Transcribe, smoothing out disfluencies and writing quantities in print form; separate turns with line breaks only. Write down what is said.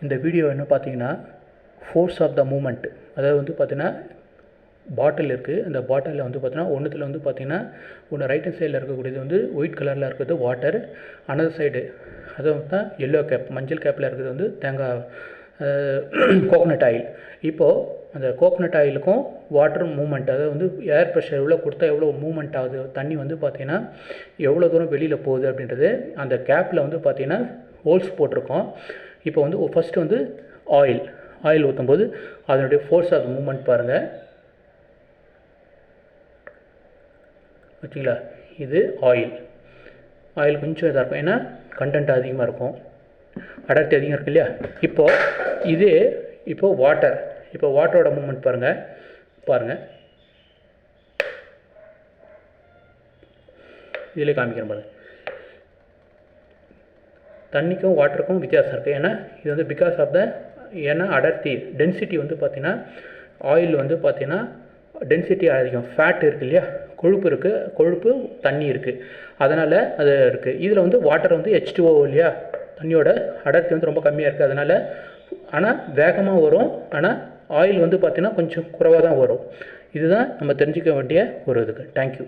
இந்த வீடியோ என்ன பார்த்தீங்கன்னா ஃபோர்ஸ் ஆஃப் த மூமெண்ட், அதாவது வந்து பார்த்தீங்கன்னா பாட்டில் இருக்குது. அந்த பாட்டிலில் வந்து பார்த்தீங்கன்னா ஒன்றுத்தில் வந்து பார்த்தீங்கன்னா ஒன்று ரைட் ஹேண்ட் சைடில் இருக்கக்கூடியது வந்து ஒயிட் கலரில் இருக்கிறது வாட்டர், அனதர் சைடு அது தான் எல்லோ கேப் மஞ்சள் கேப்பில் இருக்கிறது வந்து தேங்காய் கோகோனட் ஆயில். இப்போது அந்த கோகோனட் ஆயிலுக்கும் வாட்டர் மூமெண்ட், அதாவது வந்து ஏர் ப்ரெஷர் எவ்வளோ கொடுத்தா எவ்வளோ மூமெண்ட் ஆகுது, தண்ணி வந்து பார்த்திங்கன்னா எவ்வளோ தூரம் வெளியில் போகுது அப்படின்றது அந்த கேப்பில் வந்து பார்த்திங்கன்னா ஹோல்ஸ் போட்டிருக்கோம். இப்போ வந்து ஃபஸ்ட்டு வந்து ஆயில் ஊற்றும்போது அதனுடைய ஃபோர்ஸ் ஆஃப் மூமெண்ட் பாருங்கள். ஓகேங்களா, இது ஆயில் கொஞ்சம் இதாக இருக்கும், ஏன்னா கண்டென்ட் அதிகமாக இருக்கும், அடர்த்தி அதிகம் இருக்குது இல்லையா. இப்போது வாட்டரோட மூமெண்ட் பாருங்கள். இதில் காமிக்கிறேன் பாருங்கள். தண்ணிக்கும் வாட்டருக்கும் வித்தியாசம் இருக்குது, ஏன்னா இது வந்து பிகாஸ் ஆஃப் ஏன்னா அடர்த்தி டென்சிட்டி வந்து பார்த்திங்கன்னா ஆயில் வந்து பார்த்திங்கன்னா டென்சிட்டி அதிகம், ஃபேட் இருக்குது இல்லையா, கொழுப்பு தண்ணி இருக்குது, அதனால் அது இருக்குது. இதில் வந்து வாட்டர் வந்து H2O இல்லையா, தண்ணியோட அடர்த்தி வந்து ரொம்ப கம்மியாக இருக்குது, அதனால் ஆனால் வேகமாக வரும். ஆனால் ஆயில் வந்து பார்த்திங்கன்னா கொஞ்சம் குறைவாக தான் வரும். இதுதான் நம்ம தெரிஞ்சிக்க வேண்டிய ஒரு இதுக்கு. தேங்க்யூ.